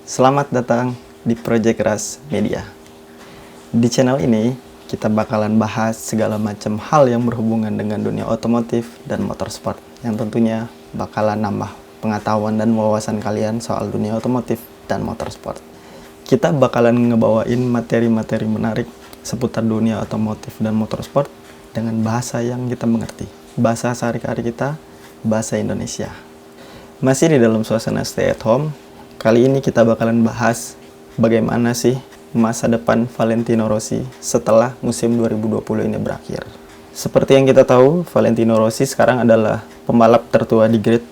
Selamat datang di Project Ras Media. Di channel ini, kita bakalan bahas segala macam hal yang berhubungan dengan dunia otomotif dan motorsport, yang tentunya bakalan nambah pengetahuan dan wawasan kalian soal dunia otomotif dan motorsport. Kita bakalan ngebawain materi-materi menarik seputar dunia otomotif dan motorsport dengan bahasa yang kita mengerti. Bahasa sehari-hari kita, bahasa Indonesia. Masih di dalam suasana stay at home, kali ini kita bakalan bahas bagaimana sih masa depan Valentino Rossi setelah musim 2020 ini berakhir. Seperti yang kita tahu, Valentino Rossi sekarang adalah pembalap tertua di grid,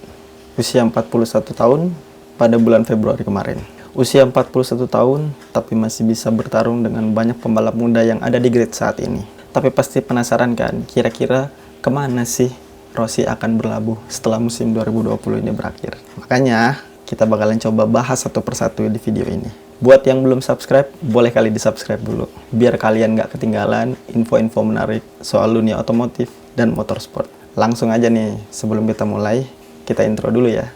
usia 41 tahun pada bulan Februari kemarin. Usia 41 tahun, tapi masih bisa bertarung dengan banyak pembalap muda yang ada di grid saat ini. Tapi pasti penasaran kan, kira-kira kemana sih Rossi akan berlabuh setelah musim 2020 ini berakhir? Makanya, kita bakalan coba bahas satu persatu di video ini. Buat yang belum subscribe, boleh kali di-subscribe dulu. Biar kalian nggak ketinggalan info-info menarik soal dunia otomotif dan motorsport. Langsung aja nih, sebelum kita mulai, kita intro dulu ya.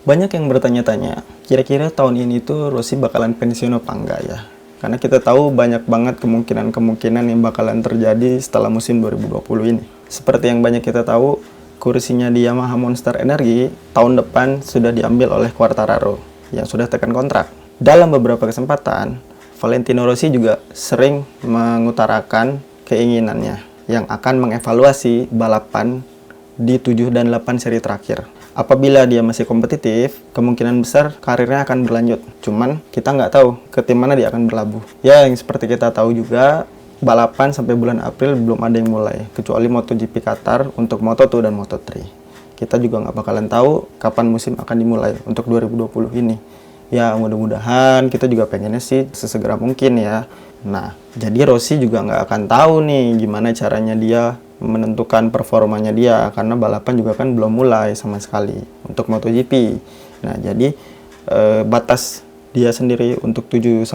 Banyak yang bertanya-tanya, kira-kira tahun ini tuh Rossi bakalan pensiun apa enggak ya? Karena kita tahu banyak banget kemungkinan-kemungkinan yang bakalan terjadi setelah musim 2020 ini. Seperti yang banyak kita tahu, kursinya di Yamaha Monster Energy tahun depan sudah diambil oleh Quartararo yang sudah tekan kontrak. Dalam beberapa kesempatan, Valentino Rossi juga sering mengutarakan keinginannya yang akan mengevaluasi balapan di 7 dan 8 seri terakhir. Apabila dia masih kompetitif, kemungkinan besar karirnya akan berlanjut. Cuman kita nggak tahu ke tim mana dia akan berlabuh. Ya, yang seperti kita tahu juga, balapan sampai bulan April belum ada yang mulai, kecuali MotoGP Qatar untuk Moto2 dan Moto3. Kita juga nggak bakalan tahu kapan musim akan dimulai untuk 2020 ini. Ya, mudah-mudahan kita juga pengennya sih sesegera mungkin ya. Nah, jadi Rossi juga nggak akan tahu nih gimana caranya dia menentukan performanya dia, karena balapan juga kan belum mulai sama sekali untuk MotoGP. Nah, jadi batas dia sendiri untuk 7-8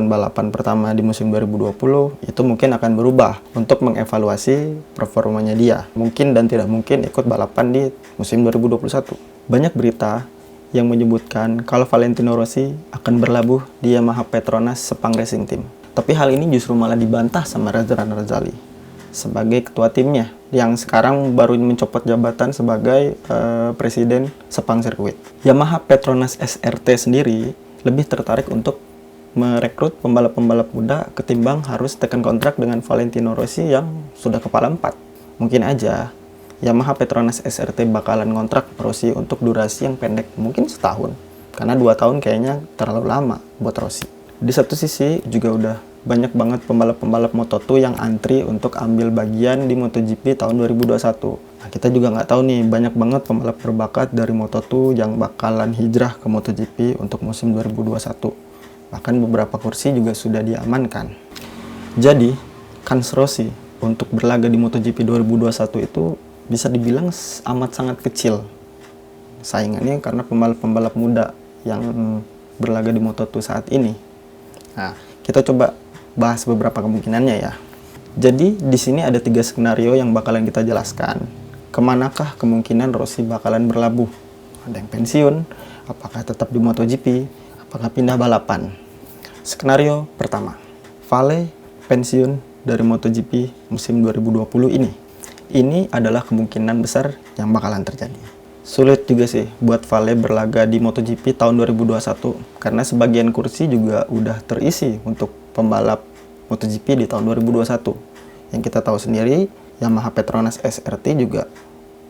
balapan pertama di musim 2020 itu mungkin akan berubah untuk mengevaluasi performanya dia. Mungkin dan tidak mungkin ikut balapan di musim 2021. Banyak berita yang menyebutkan kalau Valentino Rossi akan berlabuh di Yamaha Petronas Sepang Racing Team. Tapi hal ini justru malah dibantah sama Razran Razali sebagai ketua timnya yang sekarang baru mencopot jabatan sebagai presiden Sepang Circuit. Yamaha Petronas SRT sendiri lebih tertarik untuk merekrut pembalap-pembalap muda ketimbang harus tekan kontrak dengan Valentino Rossi yang sudah kepala 4. Mungkin aja Yamaha Petronas SRT bakalan ngontrak Rossi untuk durasi yang pendek, mungkin setahun. Karena 2 tahun kayaknya terlalu lama buat Rossi. Di satu sisi juga udah banyak banget pembalap-pembalap Moto2 yang antri untuk ambil bagian di MotoGP tahun 2021. Nah, kita juga nggak tahu nih, banyak banget pembalap berbakat dari Moto2 yang bakalan hijrah ke MotoGP untuk musim 2021. Bahkan beberapa kursi juga sudah diamankan. Jadi, kans Rossi untuk berlaga di MotoGP 2021 itu bisa dibilang amat sangat kecil saingannya karena pembalap-pembalap muda yang berlaga di Moto2 saat ini. Nah, kita coba bahas beberapa kemungkinannya ya. Jadi di sini ada 3 skenario yang bakalan kita jelaskan. Kemanakah kemungkinan Rossi bakalan berlabuh? Ada yang pensiun, apakah tetap di MotoGP, apakah pindah balapan? Skenario pertama, Vale pensiun dari MotoGP musim 2020 ini. Ini adalah kemungkinan besar yang bakalan terjadi. Sulit juga sih buat Vale berlaga di MotoGP tahun 2021 karena sebagian kursi juga udah terisi untuk pembalap MotoGP di tahun 2021. Yang kita tahu sendiri, Yamaha Petronas SRT juga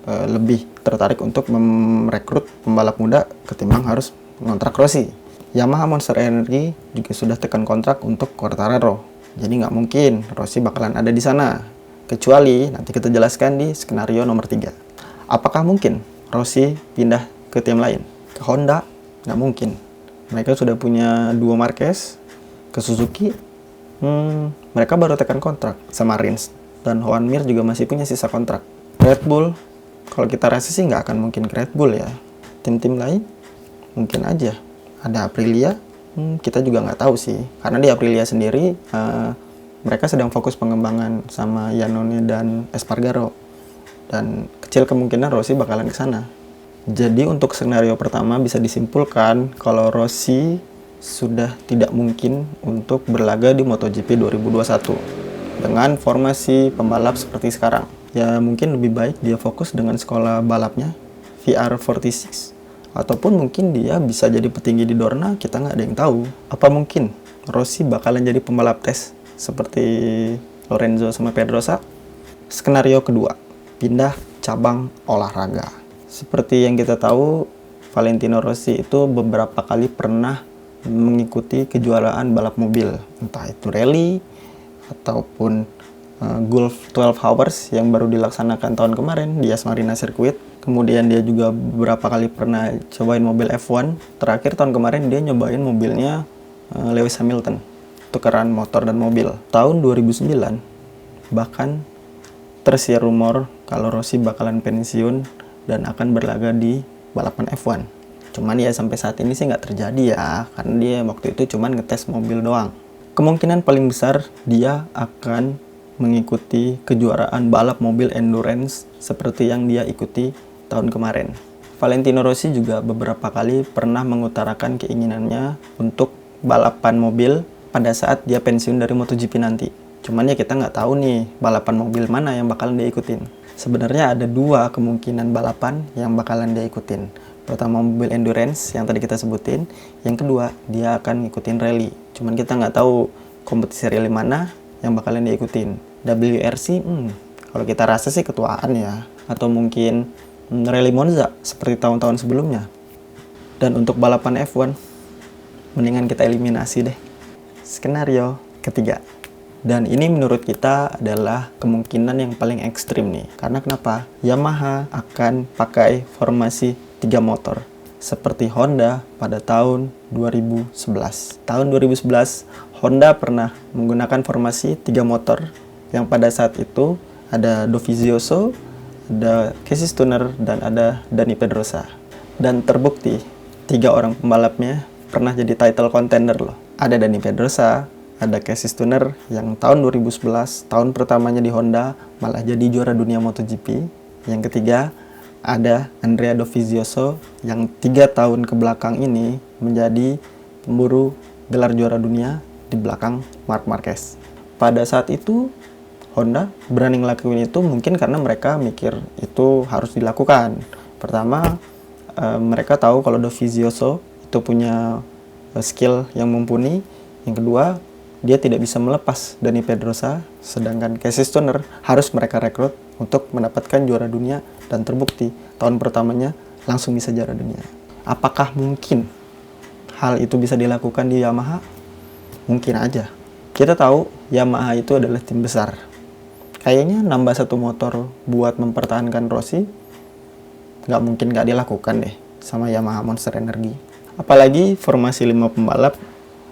lebih tertarik untuk merekrut pembalap muda ketimbang harus ngontrak Rossi. Yamaha Monster Energy juga sudah tekan kontrak untuk Quartararo. Jadi nggak mungkin Rossi bakalan ada di sana. Kecuali nanti kita jelaskan di skenario nomor 3. Apakah mungkin Rossi pindah ke tim lain? Ke Honda? Nggak mungkin. Mereka sudah punya 2 Marquez. Ke Suzuki, mereka baru tekan kontrak sama Rins. Dan Joan Mir juga masih punya sisa kontrak. Red Bull, kalau kita rasa sih nggak akan mungkin ke Red Bull ya. Tim-tim lain, mungkin aja. Ada Aprilia, kita juga nggak tahu sih. Karena di Aprilia sendiri, mereka sedang fokus pengembangan sama Iannone dan Espargaro. Dan kecil kemungkinan Rossi bakalan ke sana. Jadi untuk skenario pertama bisa disimpulkan kalau Rossi sudah tidak mungkin untuk berlaga di MotoGP 2021 dengan formasi pembalap seperti sekarang. Ya mungkin lebih baik dia fokus dengan sekolah balapnya VR46, ataupun mungkin dia bisa jadi petinggi di Dorna, kita nggak ada yang tahu. Apa mungkin Rossi bakalan jadi pembalap tes seperti Lorenzo sama Pedrosa? Skenario kedua, pindah cabang olahraga. Seperti yang kita tahu, Valentino Rossi itu beberapa kali pernah mengikuti kejuaraan balap mobil, entah itu rally ataupun Gulf 12 Hours yang baru dilaksanakan tahun kemarin di Yas Marina Circuit. Kemudian dia juga beberapa kali pernah cobain mobil F1. Terakhir tahun kemarin dia nyobain mobilnya Lewis Hamilton, tukeran motor dan mobil. Tahun 2009 bahkan tersiar rumor kalau Rossi bakalan pensiun dan akan berlaga di balapan F1. Cuman ya sampai saat ini sih nggak terjadi ya, karena dia waktu itu cuman ngetes mobil doang. Kemungkinan paling besar dia akan mengikuti kejuaraan balap mobil endurance seperti yang dia ikuti tahun kemarin. Valentino Rossi juga beberapa kali pernah mengutarakan keinginannya untuk balapan mobil pada saat dia pensiun dari MotoGP nanti. Cuman ya kita nggak tahu nih balapan mobil mana yang bakalan dia ikutin. Sebenarnya ada dua kemungkinan balapan yang bakalan dia ikutin. Pertama mobil endurance yang tadi kita sebutin. Yang kedua dia akan ngikutin rally. Cuman kita nggak tahu kompetisi rally mana yang bakalan dia ikutin. WRC, kalau kita rasa sih ketuaan ya. Atau mungkin Rally Monza seperti tahun-tahun sebelumnya. Dan untuk balapan F1, mendingan kita eliminasi deh. Skenario ketiga. Dan ini menurut kita adalah kemungkinan yang paling ekstrim nih. Karena kenapa? Yamaha akan pakai formasi 3 motor. Seperti Honda pada tahun 2011. Tahun 2011, Honda pernah menggunakan formasi 3 motor. Yang pada saat itu ada Dovizioso, ada Casey Stoner, dan ada Dani Pedrosa. Dan terbukti 3 orang pembalapnya pernah jadi title contender loh. Ada Dani Pedrosa, ada Casey Stoner yang tahun 2011, tahun pertamanya di Honda, malah jadi juara dunia MotoGP. Yang ketiga, ada Andrea Dovizioso yang 3 tahun ke belakang ini menjadi pemburu gelar juara dunia di belakang Marc Marquez. Pada saat itu, Honda berani ngelakuin itu mungkin karena mereka mikir itu harus dilakukan. Pertama, mereka tahu kalau Dovizioso itu punya skill yang mumpuni. Yang kedua, dia tidak bisa melepas Dani Pedrosa, sedangkan Casey Stoner harus mereka rekrut untuk mendapatkan juara dunia, dan terbukti tahun pertamanya langsung bisa juara dunia. Apakah mungkin hal itu bisa dilakukan di Yamaha? Mungkin aja. Kita tahu Yamaha itu adalah tim besar. Kayaknya nambah 1 motor buat mempertahankan Rossi nggak mungkin nggak dilakukan deh sama Yamaha Monster Energy. Apalagi formasi 5 pembalap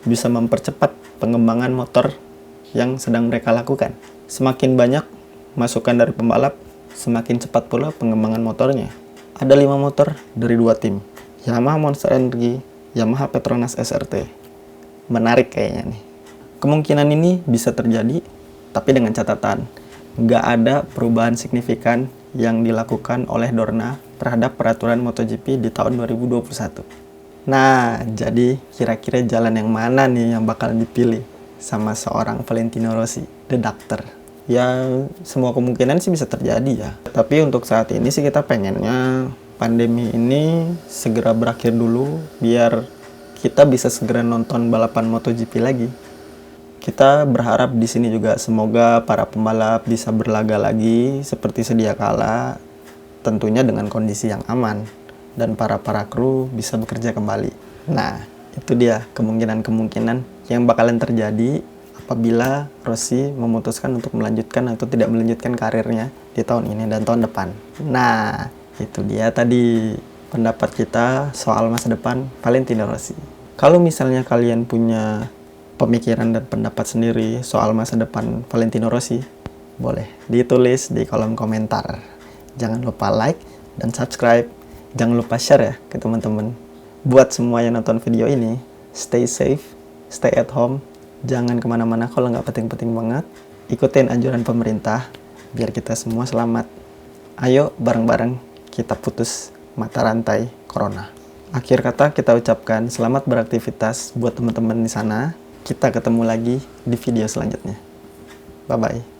bisa mempercepat pengembangan motor yang sedang mereka lakukan. Semakin banyak masukan dari pembalap, semakin cepat pula pengembangan motornya. Ada 5 motor dari 2 tim, Yamaha Monster Energy, Yamaha Petronas SRT. Menarik kayaknya nih. Kemungkinan ini bisa terjadi, tapi dengan catatan, nggak ada perubahan signifikan yang dilakukan oleh Dorna terhadap peraturan MotoGP di tahun 2021. Nah, jadi kira-kira jalan yang mana nih yang bakal dipilih sama seorang Valentino Rossi, The Doctor? Ya, semua kemungkinan sih bisa terjadi ya. Tapi untuk saat ini sih kita pengennya pandemi ini segera berakhir dulu biar kita bisa segera nonton balapan MotoGP lagi. Kita berharap di sini juga semoga para pembalap bisa berlaga lagi seperti sedia kala, tentunya dengan kondisi yang aman, dan para kru bisa bekerja kembali. Nah, itu dia kemungkinan-kemungkinan yang bakalan terjadi apabila Rossi memutuskan untuk melanjutkan atau tidak melanjutkan karirnya di tahun ini dan tahun depan. Nah, itu dia tadi pendapat kita soal masa depan Valentino Rossi. Kalau misalnya kalian punya pemikiran dan pendapat sendiri soal masa depan Valentino Rossi, boleh ditulis di kolom komentar. Jangan lupa like dan subscribe. Jangan lupa share ya ke teman-teman. Buat semua yang nonton video ini, stay safe, stay at home, Jangan kemana-mana kalau nggak penting-penting banget. Ikutin anjuran pemerintah biar kita semua selamat. Ayo bareng-bareng kita putus mata rantai corona. Akhir kata kita ucapkan selamat beraktivitas buat teman-teman di sana. Kita ketemu lagi di video selanjutnya. Bye-bye.